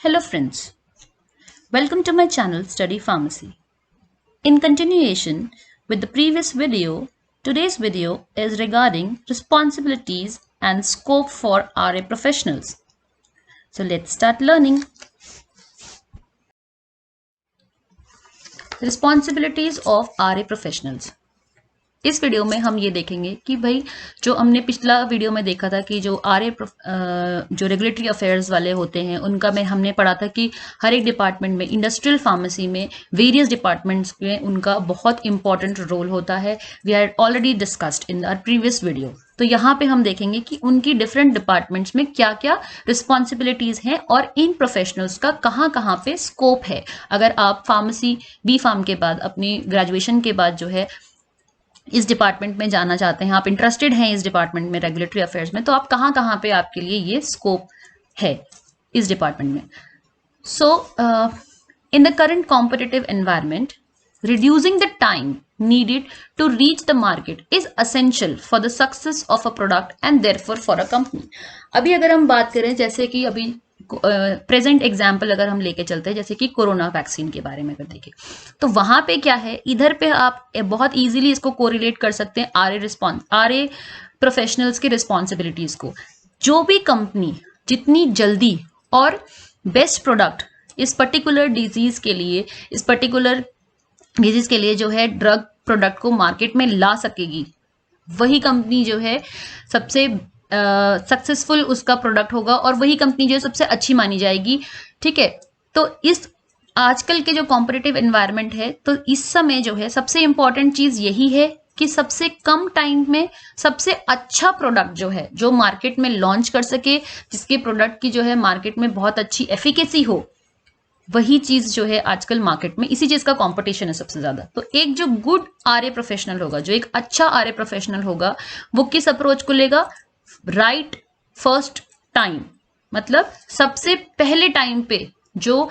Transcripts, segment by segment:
Hello friends, welcome to my channel Study Pharmacy. In continuation with the previous video, today's video is regarding responsibilities and scope for RA professionals. So let's start learning. Responsibilities of RA professionals. इस video में हम ये देखेंगे कि भाई जो हमने पिछला वीडियो में देखा था कि जो जो रेगुलेटरी अफेयर्स वाले होते हैं उनका में हमने पढ़ा था कि हर एक डिपार्टमेंट में इंडस्ट्रियल फार्मेसी में वेरियस डिपार्टमेंट्स में उनका बहुत इंपॉर्टेंट रोल होता है. We had already discussed in our previous video. तो यहाँ पे हम देखेंगे कि उनकी डिफरेंट डिपार्टमेंट्स में क्या क्या रिस्पॉन्सिबिलिटीज हैं और इन प्रोफेशनल्स का कहाँ कहाँ पे स्कोप है. अगर आप फार्मेसी बी फार्म के बाद अपनी ग्रेजुएशन के बाद जो है इस डिपार्टमेंट में जाना चाहते हैं, आप इंटरेस्टेड हैं इस डिपार्टमेंट में रेगुलेटरी अफेयर्स में, तो आप कहाँ कहाँ पे आपके लिए ये स्कोप है इस डिपार्टमेंट में. So in the current competitive environment, reducing the time needed to reach the market is essential for the success of a product and therefore for a company. अभी अगर हम बात करें जैसे कि अभी प्रेजेंट एग्जाम्पल अगर हम लेके चलते हैं जैसे कि कोरोना वैक्सीन के बारे में अगर देखें तो वहां पे क्या है, इधर पे आप बहुत इजीली इसको कोरिलेट कर सकते हैं आरए प्रोफेशनल्स की रिस्पॉन्सिबिलिटीज को. जो भी कंपनी जितनी जल्दी और बेस्ट प्रोडक्ट इस पर्टिकुलर डिजीज के लिए जो है ड्रग प्रोडक्ट को मार्केट में ला सकेगी, वही कंपनी जो है सबसे सक्सेसफुल उसका प्रोडक्ट होगा और वही कंपनी जो है सबसे अच्छी मानी जाएगी. ठीक है, तो इस आजकल के जो कॉम्पिटिटिव एनवायरनमेंट है तो इस समय जो है सबसे इंपॉर्टेंट चीज यही है कि सबसे कम टाइम में सबसे अच्छा प्रोडक्ट जो है जो मार्केट में लॉन्च कर सके, जिसके प्रोडक्ट की जो है मार्केट में बहुत अच्छी एफिकेसी हो, वही चीज जो है आजकल मार्केट में इसी चीज का कंपटीशन है सबसे ज्यादा. तो एक जो गुड आरए प्रोफेशनल होगा, जो एक अच्छा आरए प्रोफेशनल होगा, वो किस अप्रोच को लेगा? राइट फर्स्ट टाइम, मतलब सबसे पहले टाइम पे जो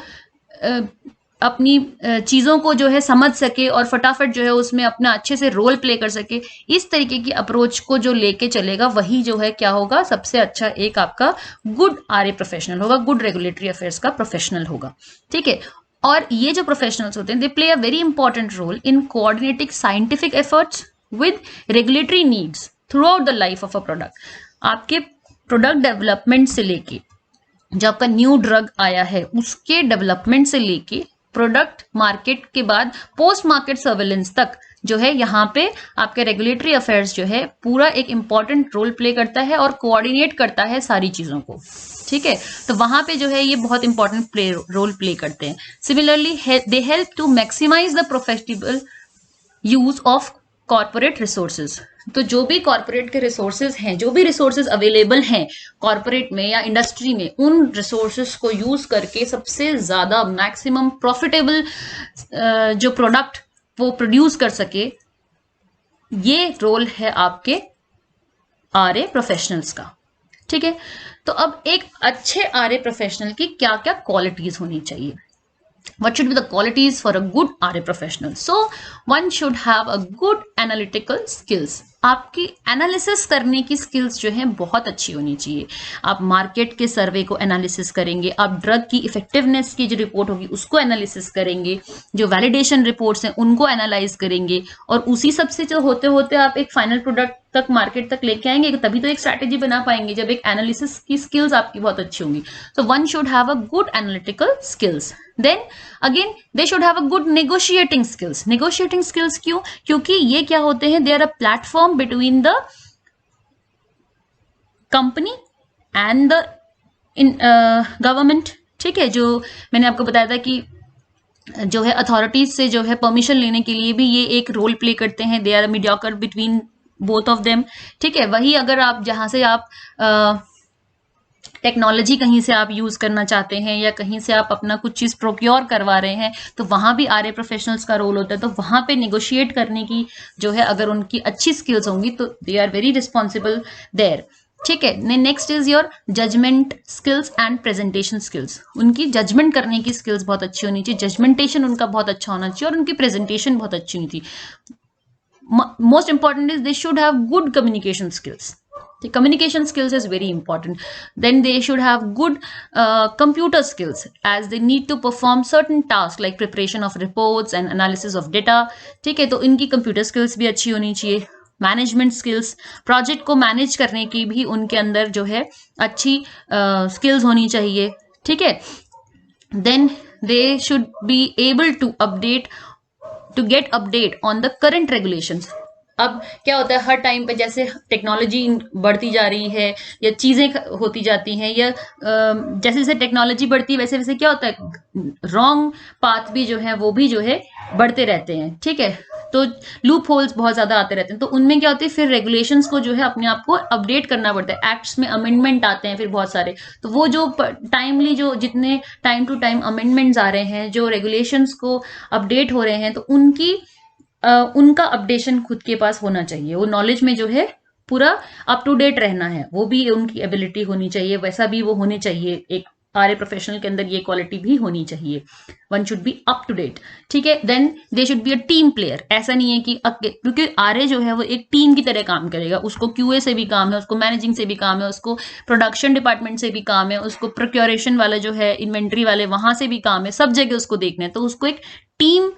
अपनी चीजों को जो है समझ सके और फटाफट जो है उसमें अपना अच्छे से रोल प्ले कर सके, इस तरीके की अप्रोच को जो लेके चलेगा वही जो है क्या होगा, सबसे अच्छा एक आपका गुड आरए प्रोफेशनल होगा, गुड रेगुलेटरी अफेयर्स का प्रोफेशनल होगा. ठीक है, और ये जो प्रोफेशनल्स होते हैं they play a very important role in coordinating scientific efforts with regulatory needs throughout the life of a product. आपके प्रोडक्ट डेवलपमेंट से लेके जो आपका न्यू ड्रग आया है उसके डेवलपमेंट से लेके प्रोडक्ट मार्केट के बाद पोस्ट मार्केट सर्वेलेंस तक जो है यहाँ पे आपके रेगुलेटरी अफेयर्स जो है पूरा एक इंपॉर्टेंट रोल प्ले करता है और कोऑर्डिनेट करता है सारी चीजों को. ठीक है, तो वहां पे जो है ये बहुत इंपॉर्टेंट रोल प्ले करते हैं. Similarly they help to maximise the professional use of corporate resources. तो जो भी कॉर्पोरेट के रिसोर्सेज हैं, जो भी रिसोर्सेज अवेलेबल हैं कॉर्पोरेट में या इंडस्ट्री में, उन रिसोर्सेज को यूज करके सबसे ज्यादा मैक्सिमम प्रॉफिटेबल जो प्रोडक्ट वो प्रोड्यूस कर सके, ये रोल है आपके आरए प्रोफेशनल्स का. ठीक है, तो अब एक अच्छे आरए प्रोफेशनल की क्या क्या क्वालिटीज होनी चाहिए? What should be the qualities for a good RA professional? So, one should have a good analytical skills. आपकी एनालिसिस करने की स्किल्स जो है बहुत अच्छी होनी चाहिए. आप मार्केट के सर्वे को एनालिसिस करेंगे, आप ड्रग की इफेक्टिवनेस की जो रिपोर्ट होगी उसको एनालिसिस करेंगे, जो वैलिडेशन रिपोर्ट्स हैं उनको एनालाइज करेंगे, और उसी सब से जो होते होते आप एक फाइनल प्रोडक्ट तक मार्केट तक लेके आएंगे, तभी तो एक स्ट्रैटेजी बना पाएंगे जब एक एनालिसिस की स्किल्स आपकी बहुत अच्छी होंगी. So one should have a good analytical skills. Then again they should have a good negotiating skills. Negotiating skills क्यों? क्योंकि ये क्या होते हैं, they are a platform between the company and the government. ठीक है, जो मैंने आपको बताया था कि जो है अथॉरिटीज से जो है परमिशन लेने के लिए भी ये एक रोल प्ले करते हैं. They are mediocre between both of them. ठीक है, वही अगर आप जहां से आप टेक्नोलॉजी कहीं से आप यूज करना चाहते हैं या कहीं से आप अपना कुछ चीज प्रोक्योर करवा रहे हैं, तो वहां भी आरए प्रोफेशनल्स का रोल होता है. तो वहां पे निगोशिएट करने की जो है अगर उनकी अच्छी स्किल्स होंगी तो they are very responsible there. ठीक है, next is your judgement skills and presentation skills. उनकी जजमेंट करने की स्किल्स बहुत अच्छी होनी चाहिए, जजमेंटेशन उनका बहुत अच्छा होना चाहिए और उनकी प्रेजेंटेशन बहुत अच्छी होनी चाहिए. Most important is they should have good communication skills. Communication skills is very important. Then they should have good computer skills, as they need to perform certain tasks like preparation of reports and analysis of data. ठीक है, तो इनकी computer skills भी अच्छी होनी चाहिए. Management skills, project को manage करने की भी उनके अंदर जो है अच्छी स्किल्स होनी चाहिए. ठीक है. Then they should be able to get update on the current regulations. अब क्या होता है, हर टाइम पे जैसे टेक्नोलॉजी बढ़ती जा रही है या चीजें होती जाती हैं, या जैसे जैसे टेक्नोलॉजी बढ़ती है वैसे वैसे क्या होता है, रॉन्ग पाथ भी जो है वो भी जो है बढ़ते रहते हैं. ठीक है. तो लूप होल्स बहुत ज्यादा आते रहते हैं. तो उनमें क्या होती है, फिर रेगुलेशंस को जो है अपने आप को अपडेट करना पड़ता है. एक्ट्स में अमेंडमेंट आते हैं फिर बहुत सारे. तो वो जो टाइमली जो जितने टाइम टू टाइम अमेंडमेंट्स आ रहे हैं, जो रेगुलेशंस को अपडेट हो रहे हैं, तो उनका अपडेशन खुद के पास होना चाहिए. वो नॉलेज में जो है पूरा अप टू डेट रहना है, वो भी उनकी एबिलिटी होनी चाहिए. वैसा भी वो होने चाहिए. एक आरए प्रोफेशनल के अंदर ये क्वालिटी भी होनी चाहिए. One should be up to date. ठीक है. Then they should be a team player. ऐसा नहीं है कि क्योंकि आरए जो है वो एक टीम की तरह काम करेगा. उसको क्यूए से भी काम है, उसको मैनेजिंग से भी काम है, उसको प्रोडक्शन डिपार्टमेंट से भी काम है, उसको प्रोक्योरेशन वाला जो है इन्वेंट्री वाले वहां से भी काम है. सब जगह उसको देखना है. तो उसको एक टीम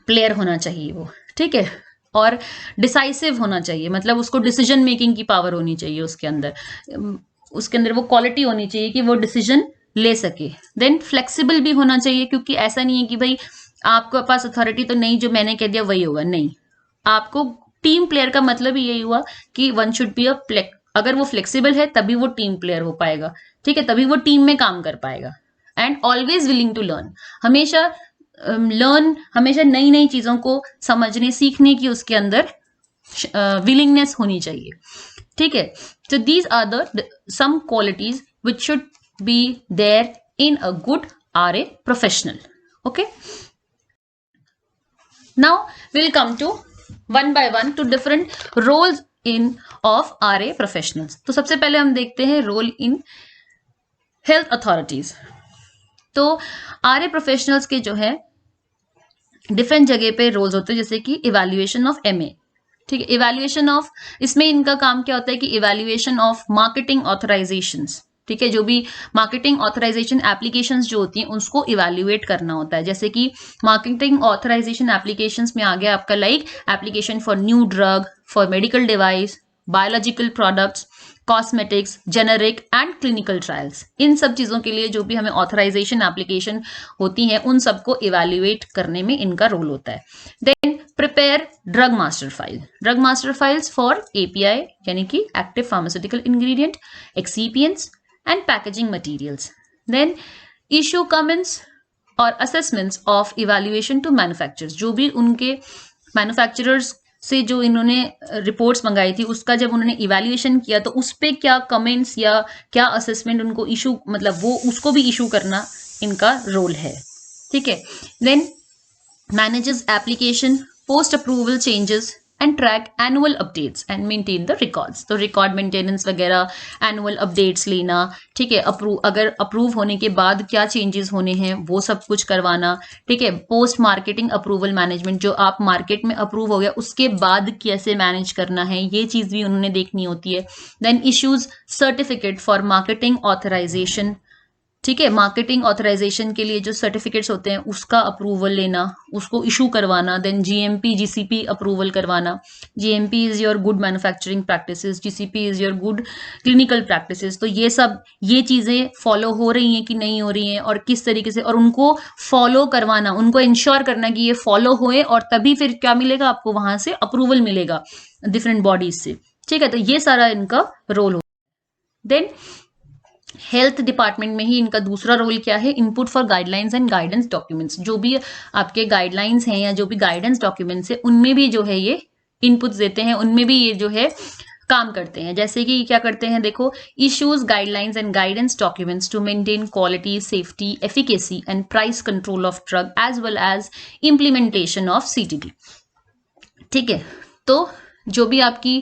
प्लेयर होना चाहिए वो. ठीक है. और डिसाइसिव होना चाहिए, मतलब उसको डिसीजन मेकिंग की पावर होनी चाहिए उसके अंदर वो क्वालिटी होनी चाहिए कि वो डिसीजन ले सके. देन फ्लेक्सिबल भी होना चाहिए, क्योंकि ऐसा नहीं है कि भाई आपके पास अथॉरिटी तो नहीं, जो मैंने कह दिया वही होगा. नहीं, आपको टीम प्लेयर का मतलब ही यही हुआ कि वन शुड बी अगर वो फ्लेक्सिबल है तभी वो टीम प्लेयर हो पाएगा. ठीक है. तभी वो टीम में काम कर पाएगा. And always willing to learn. हमेशा नई नई चीजों को समझने सीखने की उसके अंदर विलिंगनेस होनी चाहिए. ठीक है. तो these are the some qualities which should be there in a good RA professional. Okay. Now will come to one by one to different roles in of RA professionals. तो सबसे पहले हम देखते हैं रोल इन हेल्थ अथॉरिटीज. तो RA professionals के जो है डिफरेंट जगह पे रोल्स होते हैं, जैसे कि इवैल्यूएशन ऑफ एमए. ठीक है. इवैल्यूएशन ऑफ, इसमें इनका काम क्या होता है कि इवैल्यूएशन ऑफ मार्केटिंग ऑथराइजेशंस. ठीक है. जो भी मार्केटिंग ऑथराइजेशन एप्लीकेशंस जो होती हैं उसको इवैल्यूएट करना होता है. जैसे कि मार्केटिंग ऑथराइजेशन एप्लीकेशंस में आ गया आपका like application for new drug, for medical device, biological products, cosmetics, generic and clinical trials. इन सब चीजों के लिए जो भी हमें ऑथराइजेशन एप्लीकेशन होती हैं उन सबको इवैल्यूएट करने में इनका रोल होता है. Then prepare drug master file. Drug master files for API यानी कि active pharmaceutical ingredient, excipients and packaging materials. Then issue comments और assessments of evaluation to manufacturers. जो भी उनके मैन्युफैक्चरर्स से जो इन्होंने रिपोर्ट्स मंगाई थी उसका जब उन्होंने इवैल्यूएशन किया तो उस पे क्या कमेंट्स या क्या असेसमेंट उनको इशू, मतलब वो उसको भी इशू करना इनका रोल है. ठीक है. Then manages application, post approval changes and track annual updates and maintain the records. तो रिकॉर्ड मेंटेनेंस वगैरह, एनुअल अपडेट्स लेना. ठीक है. अगर अप्रूव होने के बाद क्या चेंजेस होने हैं वो सब कुछ करवाना. ठीक है. पोस्ट मार्केटिंग अप्रूवल मैनेजमेंट, जो आप मार्केट में अप्रूव हो गया उसके बाद कैसे मैनेज करना है, ये चीज भी उन्होंने देखनी होती है. Then issues certificate for marketing authorisation. ठीक है. मार्केटिंग ऑथराइजेशन के लिए जो सर्टिफिकेट्स होते हैं उसका अप्रूवल लेना, उसको इशू करवाना. देन जीएमपी, जीसीपी अप्रूवल करवाना. GMP is your good manufacturing practices, GCP is your good clinical practices. तो ये चीजें फॉलो हो रही हैं कि नहीं हो रही हैं और किस तरीके से, और उनको फॉलो करवाना, उनको इंश्योर करना कि ये फॉलो होए और तभी फिर क्या मिलेगा आपको, वहां से अप्रूवल मिलेगा डिफरेंट बॉडीज से. ठीक है. तो ये सारा इनका रोल हो. देन हेल्थ डिपार्टमेंट में ही इनका दूसरा रोल क्या है, input for guidelines and guidance documents. जो भी आपके गाइडलाइंस हैं या जो भी गाइडेंस डॉक्यूमेंट्स है उनमें भी जो है ये इनपुट्स देते हैं, उनमें भी ये जो है काम करते हैं. जैसे कि क्या करते हैं, देखो, issues guidelines and guidance documents to maintain quality, safety, efficacy and price control of drug as well as implementation of CTD. ठीक है. तो जो भी आपकी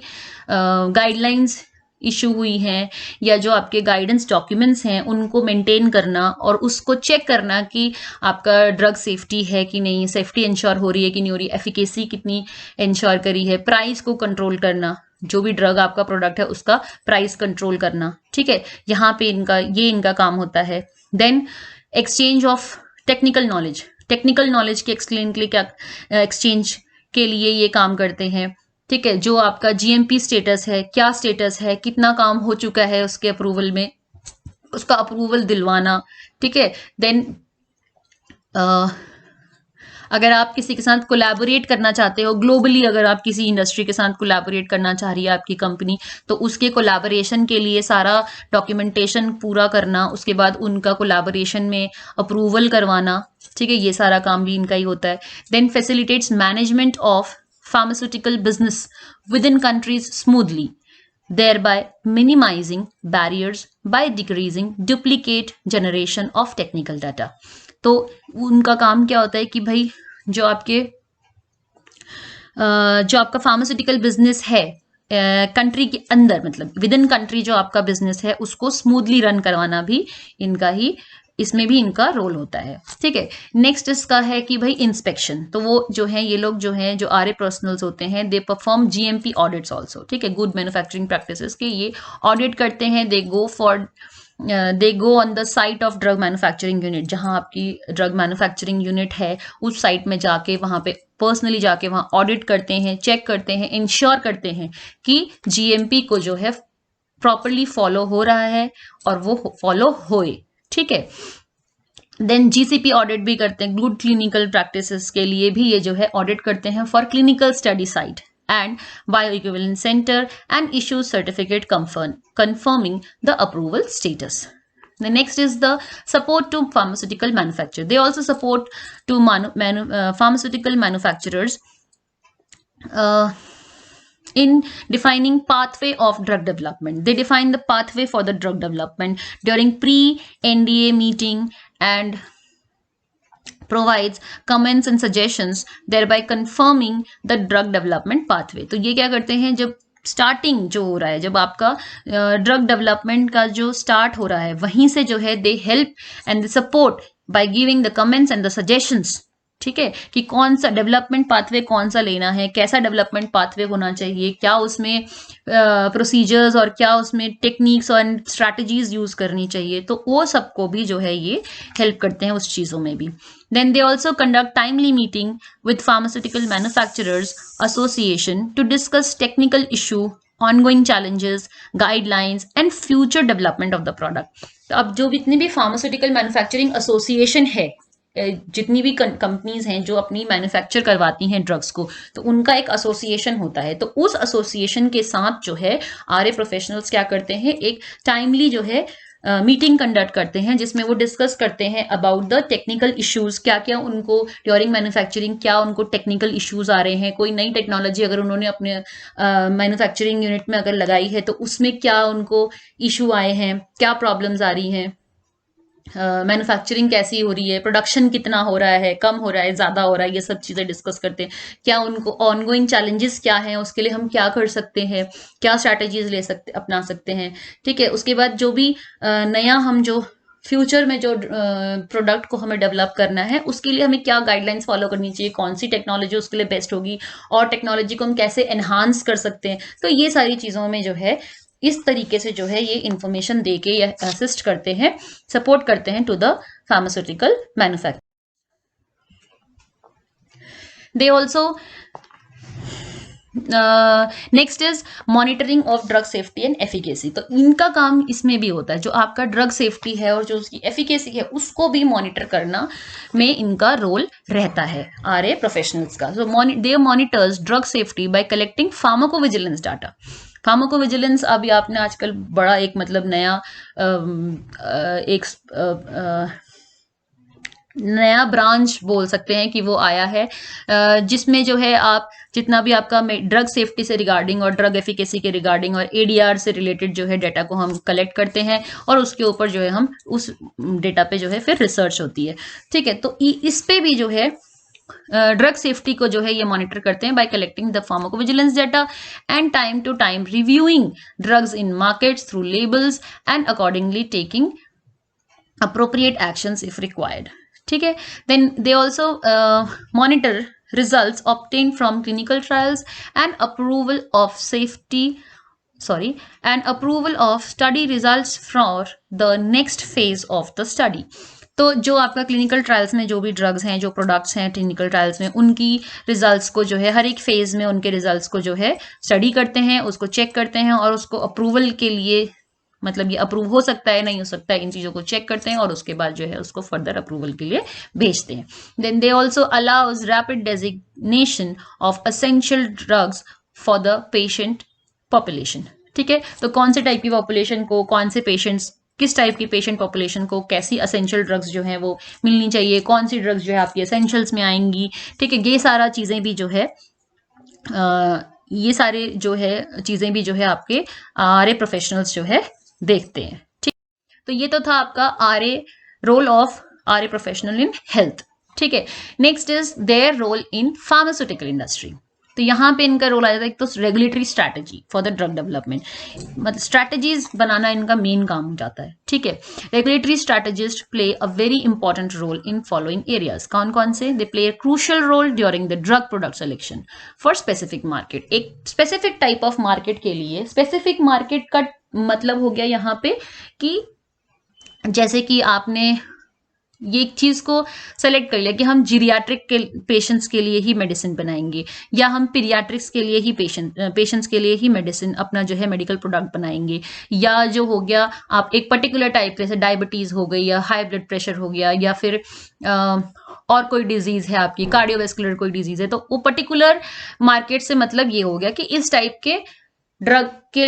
गाइडलाइंस इशू हुई हैं या जो आपके गाइडेंस डॉक्यूमेंट्स हैं उनको मेंटेन करना और उसको चेक करना कि आपका ड्रग सेफ्टी है कि नहीं, सेफ्टी इंश्योर हो रही है कि नहीं हो रही, एफिकेसी कितनी इंश्योर करी है, प्राइस को कंट्रोल करना, जो भी ड्रग आपका प्रोडक्ट है उसका प्राइस कंट्रोल करना, ठीक है, यहाँ पे इनका काम होता है। Then exchange of technical knowledge, technical knowledge के एक्सप्लेन के लिए क्या एक्सचेंज के लिए ये काम करते हैं, ठीक है। जो आपका जीएमपी स्टेटस है, क्या स्टेटस है, कितना काम हो चुका है उसके अप्रूवल में, उसका अप्रूवल दिलवाना, ठीक है। देन अगर आप किसी के साथ कोलैबोरेट करना चाहते हो ग्लोबली, अगर आप किसी इंडस्ट्री के साथ कोलैबोरेट करना चाह रही है आपकी कंपनी, तो उसके कोलैबोरेशन के लिए सारा डॉक्यूमेंटेशन पूरा करना, उसके बाद उनका कोलैबोरेशन में अप्रूवल करवाना, ठीक है, ये सारा काम भी इनका ही होता है। Then facilitates management of pharmaceutical business within countries smoothly, thereby minimizing barriers by decreasing duplicate generation of technical data। तो उनका काम क्या होता है कि भाई जो आपका फार्मास्यूटिकल बिजनेस है कंट्री के अंदर, मतलब विद इन कंट्री जो आपका बिजनेस है उसको स्मूथली रन करवाना भी इसमें भी इनका रोल होता है, ठीक है। नेक्स्ट इसका है कि भाई इंस्पेक्शन, तो वो जो है ये लोग जो हैं जो आरए पर्सनल्स होते हैं, they perform GMP audits also, ठीक है, गुड मैन्युफैक्चरिंग प्रैक्टिसेस के ये ऑडिट करते हैं। They go on the site of drug manufacturing unit, जहां आपकी ड्रग मैन्युफैक्चरिंग यूनिट है उस साइट में जाके वहां पे पर्सनली जाके वहां ऑडिट करते हैं, चेक करते हैं, इंश्योर करते हैं कि जीएमपी को जो है प्रॉपरली फॉलो हो रहा है और वो फॉलो होए, ठीक है। देन जीसीपी ऑडिट भी करते हैं, गुड क्लिनिकल प्रैक्टिसेस के लिए भी ये जो है ऑडिट करते हैं for clinical study site and bioequivalence center and issue certificate confirming the approval status. The next is the support to pharmaceutical manufacturer. They also support to pharmaceutical manufacturers in defining pathway of drug development. They define the pathway for the drug development during pre-NDA meeting and provides comments and suggestions, thereby confirming the drug development pathway। तो ये क्या करते हैं, जब starting जो हो रहा है, जब आपका ड्रग डेवलपमेंट का जो स्टार्ट हो रहा है वहीं से जो है they help and support by giving the comments and the suggestions, ठीक है, कि कौन सा डेवलपमेंट पाथवे कौन सा लेना है, कैसा डेवलपमेंट पाथवे होना चाहिए, क्या उसमें प्रोसीजर्स और क्या उसमें टेक्निक्स और स्ट्रैटेजीज यूज करनी चाहिए, तो वो सबको भी जो है ये हेल्प करते हैं उस चीज़ों में भी। Then they also conduct timely meeting with pharmaceutical manufacturers association to discuss technical issue, ongoing challenges, guidelines and future development of the product। तो अब जो जितनी भी फार्मास्यूटिकल मैन्युफैक्चरिंग एसोसिएशन है, जितनी भी कंपनीज हैं जो अपनी मैन्युफैक्चर करवाती हैं ड्रग्स को, तो उनका एक एसोसिएशन होता है। तो उस एसोसिएशन के साथ जो है आरए प्रोफेशनल्स क्या करते हैं, एक टाइमली जो है मीटिंग कंडक्ट करते हैं जिसमें वो डिस्कस करते हैं अबाउट द टेक्निकल इश्यूज, क्या क्या उनको ड्यूरिंग मैन्युफैक्चरिंग क्या उनको टेक्निकल इश्यूज आ रहे हैं, कोई नई टेक्नोलॉजी अगर उन्होंने अपने मैन्युफैक्चरिंग यूनिट में अगर लगाई है तो उसमें क्या उनको इशू आए हैं, क्या प्रॉब्लम्स आ रही हैं, मैन्युफैक्चरिंग कैसी हो रही है, प्रोडक्शन कितना हो रहा है, कम हो रहा है, ज़्यादा हो रहा है, ये सब चीज़ें डिस्कस करते हैं। क्या उनको ऑनगोइंग चैलेंजेस क्या हैं, उसके लिए हम क्या कर सकते हैं, क्या स्ट्रैटेजीज अपना सकते हैं, ठीक है। उसके बाद जो भी नया हम जो फ्यूचर में जो प्रोडक्ट को हमें डेवलप करना है उसके लिए हमें क्या गाइडलाइंस फॉलो करनी चाहिए, कौन सी टेक्नोलॉजी उसके लिए बेस्ट होगी और टेक्नोलॉजी को हम कैसे एनहांस कर सकते हैं। तो ये सारी चीज़ों में जो है इस तरीके से जो है ये इंफॉर्मेशन दे के या असिस्ट करते हैं, सपोर्ट करते हैं to the pharmaceutical manufacture. They also next is monitoring of drug safety and efficacy. तो इनका काम इसमें भी होता है, जो आपका ड्रग सेफ्टी है और जो उसकी एफिकेसी है उसको भी मॉनिटर करना में इनका रोल रहता है आरए प्रोफेशनल्स का। So they monitors drug safety by collecting pharmacovigilance data. Pharmacovigilance अभी आपने आजकल बड़ा एक मतलब नया ब्रांच बोल सकते हैं कि वो आया है, जिसमें जो है आप जितना भी आपका ड्रग सेफ्टी से रिगार्डिंग और ड्रग एफिकेसी के रिगार्डिंग और एडीआर से रिलेटेड जो है डेटा को हम कलेक्ट करते हैं और उसके ऊपर जो है हम उस डेटा पे जो है फिर रिसर्च होती है, ठीक है। तो इस पे भी जो है ड्रग सेफ्टी को जो है ये मॉनिटर करते हैं by collecting the pharmacovigilance data and time to time reviewing drugs in markets through labels and accordingly taking appropriate actions if required. ठीक है, then they also monitor results obtained from clinical trials and approval of study results for the next phase of the study. तो जो आपका clinical trials में जो भी drugs हैं, जो प्रोडक्ट्स हैं क्लिनिकल ट्रायल्स में, उनकी रिजल्ट्स को जो है हर एक फेज में उनके रिजल्ट्स को जो है स्टडी करते हैं, उसको चेक करते हैं और उसको अप्रूवल के लिए, मतलब ये अप्रूव हो सकता है नहीं हो सकता है, इन चीजों को चेक करते हैं और उसके बाद जो है उसको फर्दर अप्रूवल के लिए भेजते हैं. Then they also allows rapid designation of essential drugs for the patient population. ठीक है, तो कौन से टाइप की पॉपुलेशन को, कौन से पेशेंट्स, किस टाइप की पेशेंट पॉपुलेशन को कैसी असेंशियल ड्रग्स जो है वो मिलनी चाहिए, कौन सी ड्रग्स जो है आपकी असेंशियल्स में आएंगी. ठीक है, ये सारा चीजें भी जो है ये सारे जो है चीजें भी जो है आपके आरए प्रोफेशनल्स जो है देखते हैं. ठीक, तो ये तो था आपका RA, role of RA professional in health. ठीक है, next is their role in pharmaceutical industry. तो यहाँ पे इनका रोल आ जाता है एक तो regulatory strategy for the drug development, मतलब स्ट्रैटेजीज बनाना इनका मेन काम हो जाता है. ठीक है, regulatory strategist play a very important role in following areas. कौन कौन से? They play a crucial role during the drug product selection for specific market. एक स्पेसिफिक टाइप ऑफ मार्केट के लिए, स्पेसिफिक मार्केट का मतलब हो गया यहाँ पे कि जैसे कि आपने ये एक चीज को सेलेक्ट कर लिया कि हम जीरियाट्रिक के पेशेंट्स के लिए ही मेडिसिन बनाएंगे, या हम पीडियाट्रिक्स के लिए ही पेशेंट्स के लिए ही मेडिसिन अपना जो है मेडिकल प्रोडक्ट बनाएंगे, या जो हो गया आप एक पर्टिकुलर टाइप जैसे डायबिटीज हो गई या हाई ब्लड प्रेशर हो गया, या फिर और कोई डिजीज है आपकी कार्डियोवेस्कुलर कोई डिजीज है, तो वो पर्टिकुलर मार्केट से मतलब ये हो गया कि इस टाइप के ड्रग के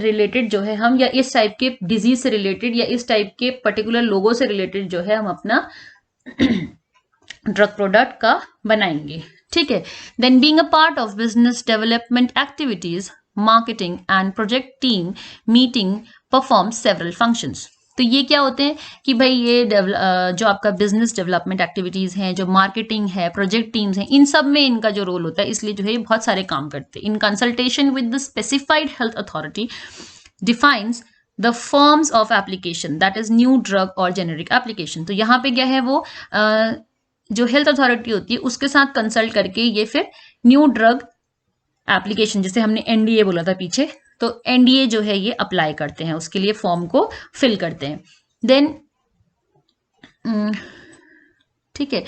रिलेटेड जो है हम, या इस टाइप के डिजीज से रिलेटेड, या इस टाइप के पर्टिकुलर लोगों से रिलेटेड जो है हम अपना ड्रग प्रोडक्ट का बनाएंगे. ठीक है, then being a part of business development activities, marketing and project team meeting perform several functions. तो ये क्या होते हैं कि भाई ये जो आपका बिजनेस डेवलपमेंट एक्टिविटीज हैं, जो मार्केटिंग है, प्रोजेक्ट टीम्स हैं, इन सब में इनका जो रोल होता है, इसलिए जो है ये बहुत सारे काम करते हैं. In consultation with the specified health authority defines the forms of application, that is new drug और जेनेरिक एप्लीकेशन. तो यहाँ पे क्या है, वो जो हेल्थ अथॉरिटी होती है उसके साथ कंसल्ट करके ये फिर न्यू ड्रग एप्लीकेशन, जैसे हमने एनडीए बोला था पीछे, तो एनडीए जो है ये अप्लाई करते हैं, उसके लिए फॉर्म को फिल करते हैं. देन ठीक है,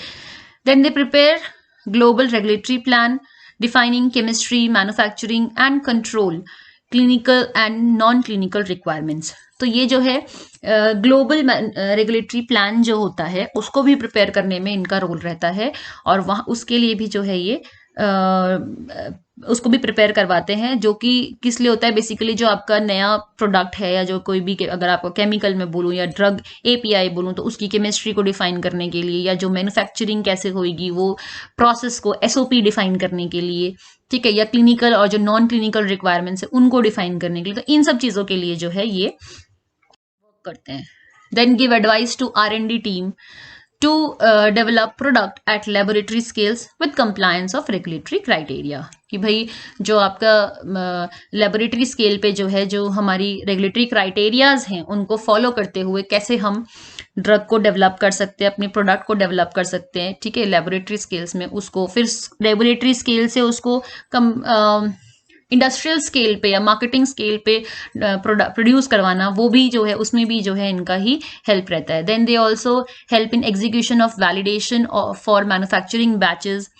then they prepare global regulatory plan defining chemistry, manufacturing and control, clinical and non clinical requirements. तो ये जो है ग्लोबल रेगुलेटरी प्लान जो होता है उसको भी प्रिपेयर करने में इनका रोल रहता है, और वहाँ उसके लिए भी जो है ये उसको भी प्रिपेयर करवाते हैं, जो कि किस लिए होता है, बेसिकली जो आपका नया प्रोडक्ट है या जो कोई भी, अगर आपको केमिकल में बोलूँ या ड्रग एपीआई बोलूँ, तो उसकी केमिस्ट्री को डिफाइन करने के लिए, या जो मैन्युफैक्चरिंग कैसे होगी वो प्रोसेस को एसओपी डिफाइन करने के लिए. ठीक है, या क्लिनिकल और जो नॉन क्लिनिकल रिक्वायरमेंट्स है उनको डिफाइन करने के लिए, तो इन सब चीज़ों के लिए जो है ये वर्क करते हैं. Then give advice to R&D team to develop product at laboratory scales with compliance of regulatory criteria. कि भाई जो आपका लेबोरेटरी स्केल पे जो है, जो हमारी रेगुलेटरी क्राइटेरियाज हैं उनको फॉलो करते हुए कैसे हम ड्रग को डेवलप कर सकते हैं, अपने प्रोडक्ट को डेवलप कर सकते हैं. ठीक है, लेबोरेटरी स्केल्स में उसको फिर लेबोरेटरी स्केल से उसको इंडस्ट्रियल स्केल पे या मार्केटिंग स्केल पे प्रोड्यूस करवाना, वो भी जो है उसमें भी जो है इनका ही हेल्प रहता है. Then they also help in execution of validation for manufacturing batches.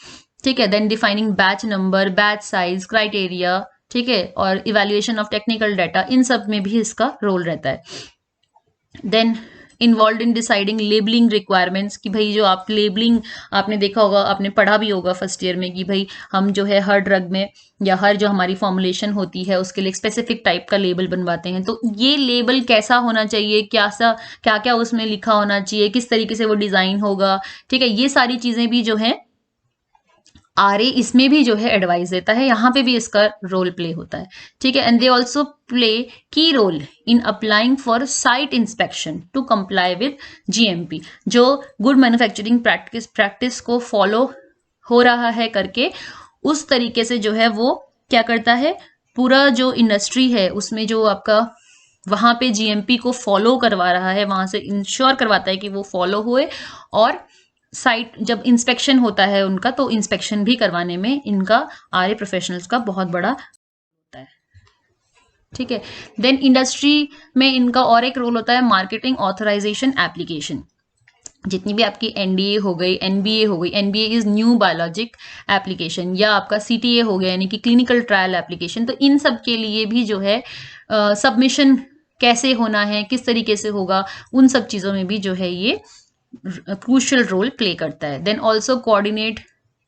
ठीक है, then defining batch number, batch size, criteria. ठीक है, और इवेल्युएशन ऑफ टेक्निकल डाटा, इन सब में भी इसका रोल रहता है. Then involve in deciding labelling requirements, कि भाई जो आप लेबलिंग आपने देखा होगा, आपने पढ़ा भी होगा फर्स्ट ईयर में, कि भाई हम जो है हर ड्रग में या हर जो हमारी फॉर्मुलेशन होती है उसके लिए स्पेसिफिक टाइप का लेबल बनवाते हैं. तो ये लेबल कैसा होना चाहिए, क्या क्या उसमें लिखा होना चाहिए, किस तरीके से वो डिजाइन होगा. ठीक है, ये सारी चीजें भी जो है आरए इसमें भी जो है एडवाइस देता है, यहाँ पे भी इसका रोल प्ले होता है. ठीक है, and they also play key role in applying for site inspection to comply with GMP. जो गुड मैन्युफैक्चरिंग प्रैक्टिस को फॉलो हो रहा है करके उस तरीके से जो है वो क्या करता है, पूरा जो इंडस्ट्री है उसमें जो आपका वहां पे जीएमपी को फॉलो करवा रहा है, वहां से इंश्योर करवाता है कि वो फॉलो हुए। और साइट जब इंस्पेक्शन होता है उनका, तो इंस्पेक्शन भी करवाने में इनका आरए प्रोफेशनल्स का बहुत बड़ा होता है। ठीक है। देन इंडस्ट्री में इनका और एक रोल होता है मार्केटिंग ऑथराइजेशन एप्लीकेशन। जितनी भी आपकी एनडीए हो गई, एनबीए हो गई, NBA is new biologic application, या आपका सीटीए हो गया यानी कि क्लिनिकल ट्रायल एप्लीकेशन, तो इन सब के लिए भी जो है सबमिशन कैसे होना है, किस तरीके से होगा, उन सब चीज़ों में भी जो है ये क्रूशियल रोल प्ले करता है। Then also coordinate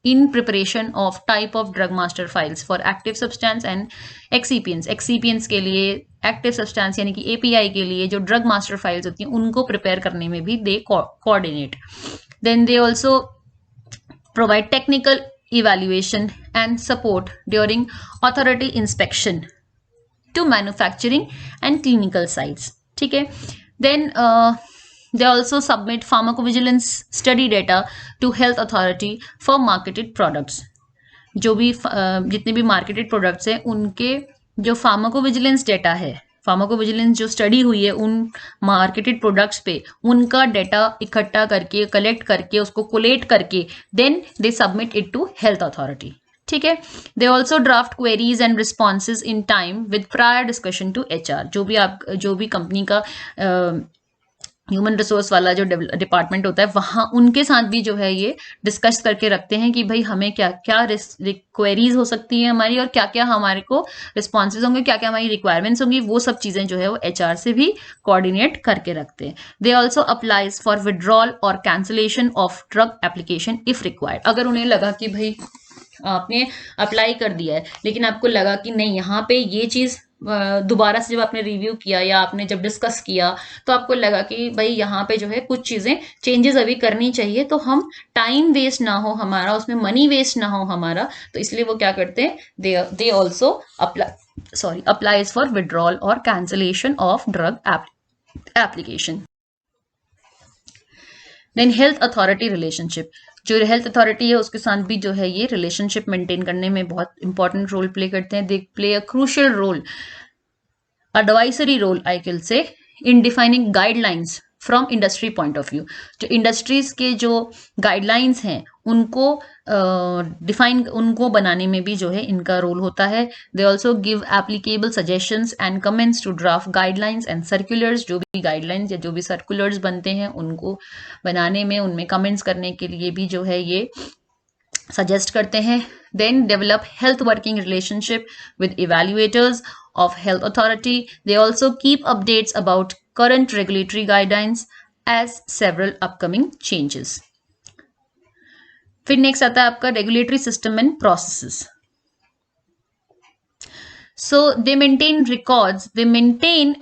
in preparation of type of drug master files for active substance and excipients। excipients के लिए active substance यानी कि API के लिए जो drug master files होती हैं उनको prepare करने में भी they coordinate। then they also provide technical evaluation and support during authority inspection to manufacturing and clinical sites। ठीक है। then they also submit pharmacovigilance study data to health authority for marketed products। जो भी जितने भी marketed products हैं उनके जो pharmacovigilance data है, फार्माकोविजिलेंस जो स्टडी हुई है उन मार्केटेड प्रोडक्ट्स पे, उनका डेटा इकट्ठा करके, कलेक्ट करके, उसको कोलेट करके then they submit it to health authority. ठीक है। They also draft queries and responses in time with prior discussion to HR। जो भी कंपनी का ह्यूमन रिसोर्स वाला जो डिपार्टमेंट होता है वहाँ उनके साथ भी जो है ये डिस्कस करके रखते हैं कि भाई हमें क्या क्या क्वेरीज हो सकती हैं हमारी, और क्या क्या हमारे को रिस्पॉन्सेज होंगे, क्या क्या हमारी रिक्वायरमेंट्स होंगी, वो सब चीज़ें जो है वो HR से भी कोऑर्डिनेट करके रखते हैं। They also applies for withdrawal और cancellation of drug application if required. अगर उन्हें लगा कि भाई आपने अप्लाई कर दिया है लेकिन आपको लगा कि नहीं यहाँ पे ये चीज़ दोबारा से जब आपने रिव्यू किया या आपने जब डिस्कस किया तो आपको लगा कि भाई यहाँ पे जो है कुछ चीज़ें चेंजेस अभी करनी चाहिए, तो हम टाइम वेस्ट ना हो हमारा, उसमें मनी वेस्ट ना हो हमारा, तो इसलिए वो क्या करते हैं, they also applies for withdrawal और cancellation of drug application. Then health authority relationship. जो हेल्थ अथॉरिटी है उसके साथ भी जो है ये रिलेशनशिप मेंटेन करने में बहुत इंपॉर्टेंट रोल प्ले करते हैं। They play a crucial role, advisory role I can say, in defining guidelines from industry point of view. जो इंडस्ट्रीज के जो गाइडलाइंस हैं उनको उनको बनाने में भी जो है इनका रोल होता है। They also give applicable suggestions and comments to draft guidelines and circulars. जो भी गाइडलाइंस या जो भी सर्कुलर्स बनते हैं उनको बनाने में, उनमें कमेंट्स करने के लिए भी जो है ये सजेस्ट करते हैं। Then develop health working relationship with evaluators of health authority। They also keep updates about current regulatory guidelines as several upcoming changes। फिर नेक्स्ट आता है आपका regulatory system and processes। So they maintain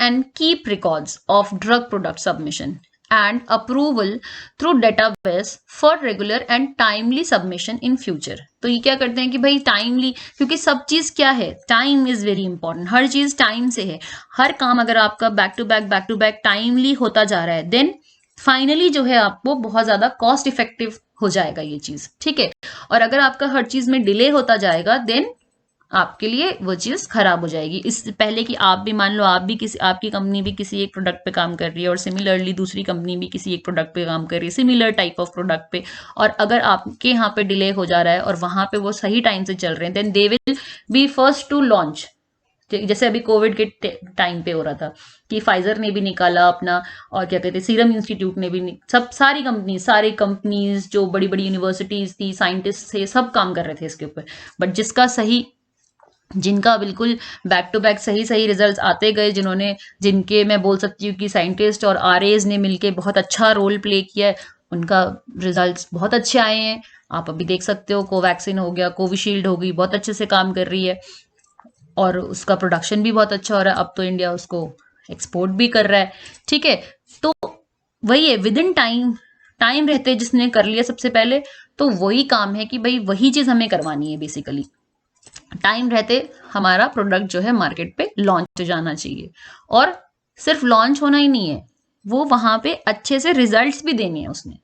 and keep records of drug product submission and approval through database for regular and timely submission in future। तो ये क्या करते हैं कि भाई टाइमली, क्योंकि सब चीज क्या है, टाइम इज वेरी इंपॉर्टेंट, हर चीज टाइम से है। हर काम अगर आपका बैक टू बैक टाइमली होता जा रहा है देन फाइनली जो है आपको बहुत ज्यादा कॉस्ट इफेक्टिव हो जाएगा ये चीज। ठीक है। और अगर आपका हर चीज में डिले होता जाएगा देन आपके लिए वो चीज खराब हो जाएगी। इससे पहले कि आप भी मान लो आपकी कंपनी भी किसी एक प्रोडक्ट पे काम कर रही है और सिमिलरली दूसरी कंपनी भी किसी एक प्रोडक्ट पे काम कर रही है, सिमिलर टाइप ऑफ प्रोडक्ट पे, और अगर आपके यहाँ पे डिले हो जा रहा है और वहां पे वो सही टाइम से चल रहे हैं then they will be first to launch. जैसे अभी कोविड के टाइम पे हो रहा था कि फाइजर ने भी निकाला अपना, और क्या कहते हैं सीरम इंस्टीट्यूट ने भी, सारी कंपनीज जो बड़ी बड़ी यूनिवर्सिटीज थी, साइंटिस्ट थे, सब काम कर रहे थे इसके ऊपर। बट जिनका बिल्कुल बैक टू बैक सही रिजल्ट्स आते गए, जिनके मैं बोल सकती हूँ कि साइंटिस्ट और RAs ने मिलके बहुत अच्छा रोल प्ले किया है, उनका रिजल्ट्स बहुत अच्छे आए हैं। आप अभी देख सकते हो कोवैक्सीन हो गया, कोविशील्ड हो गई, बहुत अच्छे से काम कर रही है और उसका प्रोडक्शन भी बहुत अच्छा हो रहा है। अब तो इंडिया उसको एक्सपोर्ट भी कर रहा है। ठीक है। तो वही है, विद इन टाइम रहते जिसने कर लिया सबसे पहले, तो वही काम है कि भाई वही चीज हमें करवानी है। बेसिकली टाइम रहते हमारा प्रोडक्ट जो है मार्केट पे लॉन्च हो जाना चाहिए, और सिर्फ लॉन्च होना ही नहीं है, वो वहां पे अच्छे से रिजल्ट्स भी देने हैं उसने।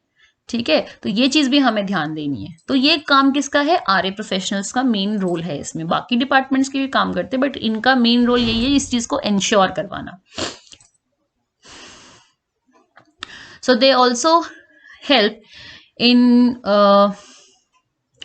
ठीक है, तो ये चीज भी हमें ध्यान देनी है। तो ये काम किसका है, आरए प्रोफेशनल्स का मेन रोल है इसमें। बाकी डिपार्टमेंट्स के भी काम करते हैं बट इनका मेन रोल यही है इस चीज को इंश्योर करवाना। So they also help in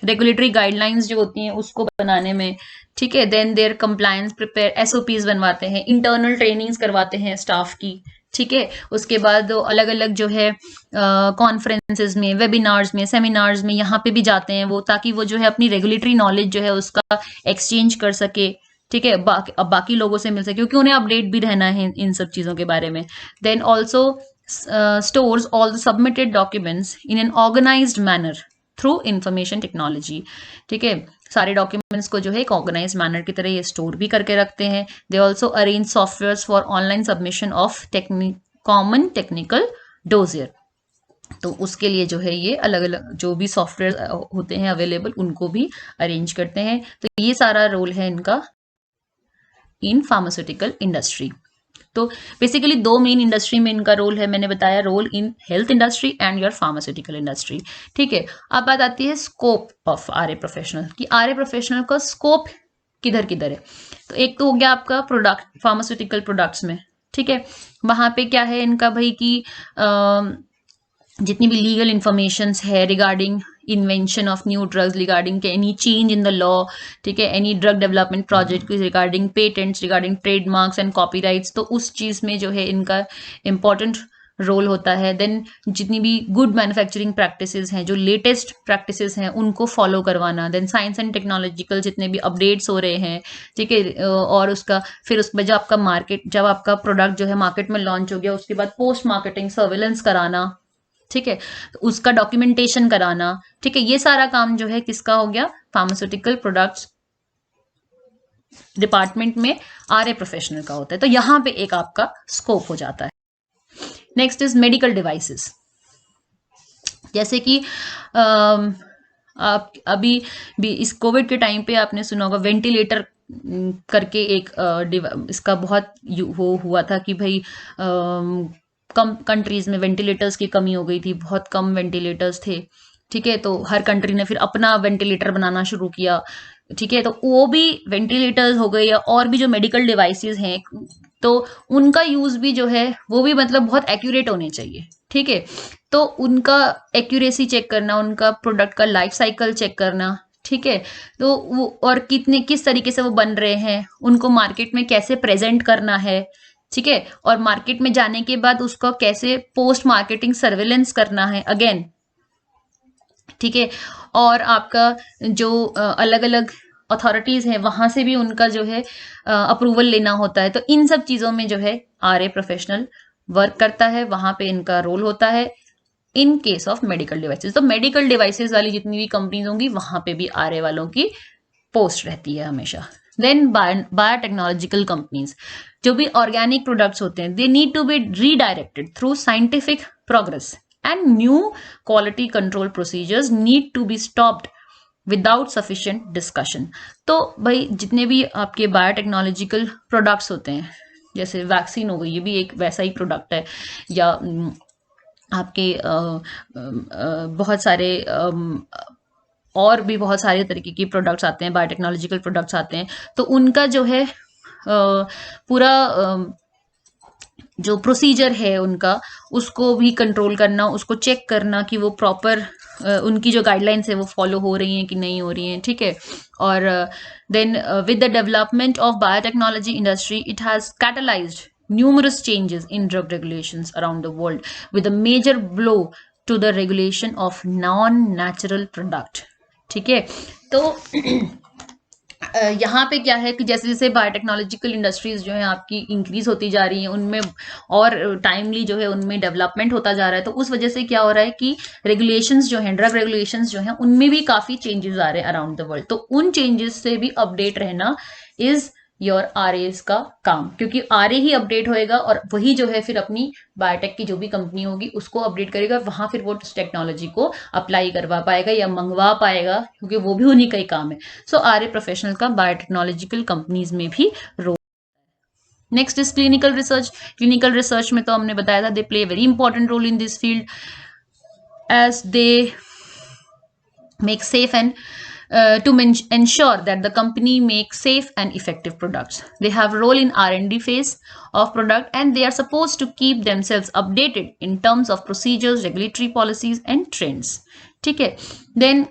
regulatory guidelines जो होती हैं उसको बनाने में, ठीक है। Then their compliance prepare, SOPs बनवाते हैं, इंटरनल ट्रेनिंग्स करवाते हैं स्टाफ की, ठीक है। उसके बाद अलग अलग जो है कॉन्फ्रेंसेस में, वेबिनार्स में, सेमिनार्स में यहाँ पे भी जाते हैं वो, ताकि वो जो है अपनी रेगुलेटरी नॉलेज जो है उसका एक्सचेंज कर सके, ठीक है। अब बाकी लोगों से मिल सके, क्योंकि उन्हें अपडेट भी रहना है इन सब चीज़ों के बारे में। Then also stores all the submitted documents in an organised manner through information technology, ठीक है। सारे डॉक्यूमेंट्स को जो है एक ऑर्गेनाइज मैनर की तरह ये स्टोर भी करके रखते हैं। They also arrange software for online submission of common technical dossier. तो उसके लिए जो है ये अलग अलग जो भी सॉफ्टवेयर होते हैं अवेलेबल उनको भी अरेंज करते हैं। तो ये सारा रोल है इनका इन फार्मास्यूटिकल इंडस्ट्री। तो बेसिकली दो मेन इंडस्ट्री में इनका रोल है, मैंने बताया, role in health industry and your pharmaceutical industry, ठीक है। अब बात आती है स्कोप ऑफ आरए प्रोफेशनल, कि आरए प्रोफेशनल का स्कोप किधर किधर है। तो एक तो हो गया आपका प्रोडक्ट, फार्मास्यूटिकल प्रोडक्ट्स में, ठीक है। वहां पे क्या है इनका भाई कि जितनी भी लीगल इंफॉर्मेशंस है regarding invention of new drugs, regarding any change in the law, ठीक है, any drug development project regarding patents, regarding trademarks and copyrights, तो उस चीज में जो है इनका इंपॉर्टेंट रोल होता है। देन जितनी भी गुड मैन्युफैक्चरिंग प्रैक्टिसेस हैं, जो लेटेस्ट प्रैक्टिसेस हैं, उनको फॉलो करवाना। देन साइंस एंड टेक्नोलॉजिकल जितने भी अपडेट्स हो रहे हैं, ठीक है, और उसका फिर उसमें जब आपका प्रोडक्ट जो है मार्केट में लॉन्च हो गया उसके बाद पोस्ट मार्केटिंग सर्वेलेंस कराना, ठीक है, तो उसका डॉक्यूमेंटेशन कराना, ठीक है। ये सारा काम जो है किसका हो गया, फार्मास्यूटिकल प्रोडक्ट्स डिपार्टमेंट में आरए प्रोफेशनल का होता है। तो यहां पे एक आपका स्कोप हो जाता है। Next is medical devices. जैसे कि आप अभी भी इस कोविड के टाइम पे आपने सुना होगा वेंटिलेटर करके एक इसका बहुत वो हुआ था कि भाई कम कंट्रीज में वेंटिलेटर्स की कमी हो गई थी, बहुत कम वेंटिलेटर्स थे, ठीक है। तो हर कंट्री ने फिर अपना वेंटिलेटर बनाना शुरू किया, ठीक है। तो वो भी वेंटिलेटर्स हो गए या और भी जो मेडिकल डिवाइसेस हैं, तो उनका यूज भी जो है वो भी मतलब बहुत एक्यूरेट होने चाहिए, ठीक है। तो उनका एक्यूरेसी चेक करना, उनका प्रोडक्ट का लाइफ साइकिल चेक करना, ठीक है। तो वो और किस तरीके से वो बन रहे हैं, उनको मार्केट में कैसे प्रेजेंट करना है, ठीक है, और मार्केट में जाने के बाद उसको कैसे पोस्ट मार्केटिंग सर्वेलेंस करना है अगेन, ठीक है। और आपका जो अलग अलग अथॉरिटीज हैं वहां से भी उनका जो है अप्रूवल लेना होता है। तो इन सब चीजों में जो है आरए प्रोफेशनल वर्क करता है, वहां पे इनका रोल होता है in case of medical devices. तो मेडिकल डिवाइसेस वाली जितनी भी कंपनीज होंगी वहां पे भी आरए वालों की पोस्ट रहती है हमेशा। देन बायोटेक्नोलॉजिकल कंपनीज, जो भी ऑर्गेनिक प्रोडक्ट्स होते हैं, they need to be redirected through scientific progress and new quality control procedures need to be stopped without sufficient discussion. तो भाई जितने भी आपके बायोटेक्नोलॉजिकल प्रोडक्ट्स होते हैं, जैसे वैक्सीन हो गई, ये भी एक वैसा ही प्रोडक्ट है, या आपके बहुत सारे और भी बहुत सारे तरीके की प्रोडक्ट्स आते हैं, बायोटेक्नोलॉजिकल प्रोडक्ट्स आते हैं। तो उनका जो है पूरा जो प्रोसीजर है उनका, उसको भी कंट्रोल करना, उसको चेक करना कि वो प्रॉपर उनकी जो गाइडलाइंस है वो फॉलो हो रही हैं कि नहीं हो रही हैं, ठीक है। और then with the development of biotechnology industry it has catalysed numerous changes in drug regulations around the world with a major blow to the regulation of non-natural product, ठीक है। तो यहाँ पे क्या है कि जैसे जैसे बायोटेक्नोलॉजिकल इंडस्ट्रीज जो है आपकी इंक्रीज होती जा रही हैं, उनमें और टाइमली जो है उनमें डेवलपमेंट होता जा रहा है, तो उस वजह से क्या हो रहा है कि रेगुलेशंस जो हैं, ड्रग रेगुलेशंस जो हैं, उनमें भी काफी चेंजेस आ रहे हैं अराउंड द वर्ल्ड। तो उन चेंजेस से भी अपडेट रहना इज योर आरएस का काम, क्योंकि आरए ही अपडेट होएगा और वही जो है फिर अपनी बायोटेक की जो भी कंपनी होगी उसको अपडेट करेगा, वहां फिर वो टेक्नोलॉजी को अप्लाई करवा पाएगा या मंगवा पाएगा, क्योंकि वो भी उन्हीं का ही काम है। सो आरए प्रोफेशनल का बायोटेक्नोलॉजिकल कंपनीज में भी role. Next is clinical research. Clinical research में तो हमने बताया था they play very important role in this field. as they make safe and to ensure that the company makes safe and effective products. They have a role in R&D phase of product, and they are supposed to keep themselves updated in terms of procedures, regulatory policies and trends. ठीक है. Then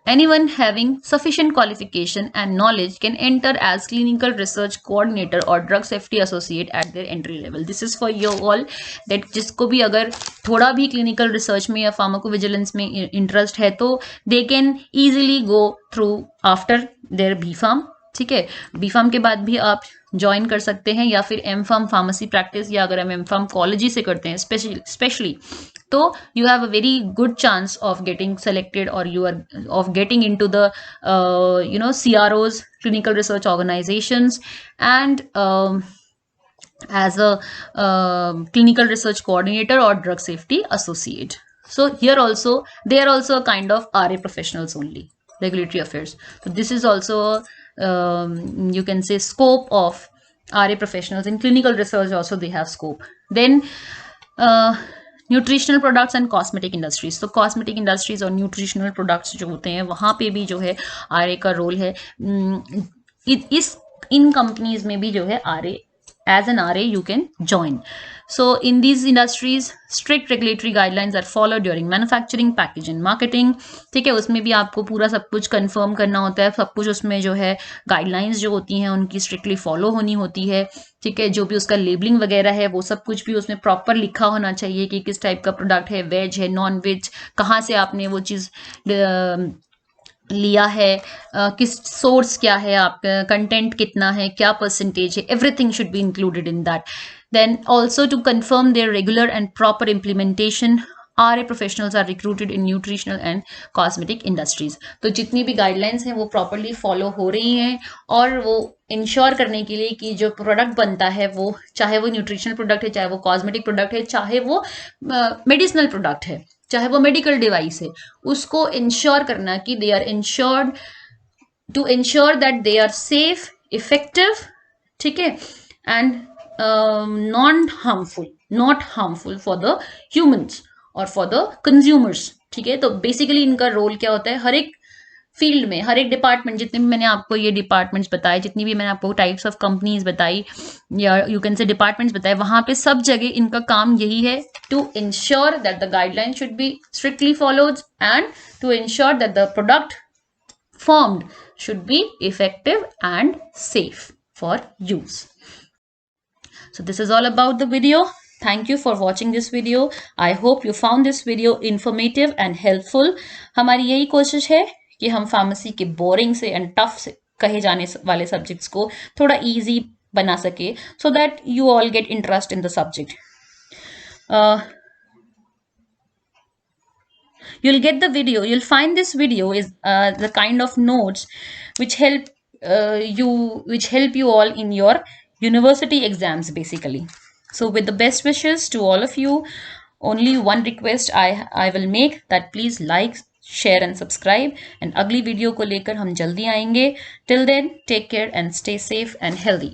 anyone having sufficient qualification and knowledge can enter as clinical research coordinator or drug safety associate at their entry level. This is for you all that जिसको भी अगर थोड़ा भी clinical research में या pharmacovigilance में interest है तो they can easily go through after their B.Pharm. ठीक है. B.Pharm के बाद भी आप ज्वाइन कर सकते हैं, या फिर M.Pharm फार्मेसी प्रैक्टिस, या अगर हम M.Pharm कॉलेजी से करते हैं स्पेशली, तो you have a very good chance of getting selected, or you are of getting into the CROs, clinical research organizations, and as a clinical research coordinator or drug safety associate. So here also they are also a kind of RA professionals only, regulatory affairs. So this is also you can say scope of RA professionals. In clinical research also they have scope. Then nutritional products and cosmetic industries. तो cosmetic industries और nutritional products जो होते हैं वहाँ पे भी जो है आरए का रोल है. इन कंपनीज में भी जो है RA, as an RA you can join. So in these industries strict regulatory guidelines are followed during manufacturing, packaging, marketing. ठीक है. उसमें भी आपको पूरा सब कुछ कंफर्म करना होता है, सब कुछ उसमें जो है गाइडलाइंस जो होती हैं उनकी स्ट्रिक्टली फॉलो होनी होती है. ठीक है. जो भी उसका लेबलिंग वगैरह है वो सब कुछ भी उसमें प्रॉपर लिखा होना चाहिए कि किस टाइप का प्रोडक्ट है, वेज है, नॉन वेज, कहाँ से आपने वो चीज़ लिया है, किस सोर्स क्या है, आपका कंटेंट कितना है, क्या परसेंटेज है, everything should be included in that. Then also to confirm their regular and proper implementation, RA professionals are recruited in nutritional and cosmetic industries. तो जितनी भी गाइडलाइंस हैं वो प्रॉपरली फॉलो हो रही हैं, और वो इंश्योर करने के लिए कि जो प्रोडक्ट बनता है वो, चाहे वो न्यूट्रिशनल प्रोडक्ट है, चाहे वो कॉस्मेटिक प्रोडक्ट है, चाहे वो मेडिसिनल प्रोडक्ट है, चाहे वो मेडिकल डिवाइस है, उसको इंश्योर करना कि they are ensured, to ensure that they are safe, effective, ठीक है, and not harmful for the humans और फॉर द कंज्यूमर्स. ठीक है. तो बेसिकली इनका रोल क्या होता है, हर एक फील्ड में, हर एक डिपार्टमेंट, जितने भी मैंने आपको ये डिपार्टमेंट्स बताए, जितनी भी मैंने आपको टाइप्स ऑफ कंपनीज बताई, या यू कैन से डिपार्टमेंट्स बताए, वहां पे सब जगह इनका काम यही है, to ensure that the guideline should be strictly followed and to ensure that the product formed should be effective and safe for use. So this is all about the video. Thank you for watching this video. I hope you found this video informative and helpful. हमारी यही कोशिश है कि हम pharmacy के boring से and tough से कहे जाने वाले सब्जेक्ट्स को थोड़ा इजी बना सके, so that you all get interest in the subject. You'll get the video, you'll find this video is the kind of notes which help you all in your university exams basically. So with the best wishes to all of you, only one request I will make, that please like, share and subscribe, and अगली video को लेकर हम जल्दी आएंगे. Till then, take care and stay safe and healthy.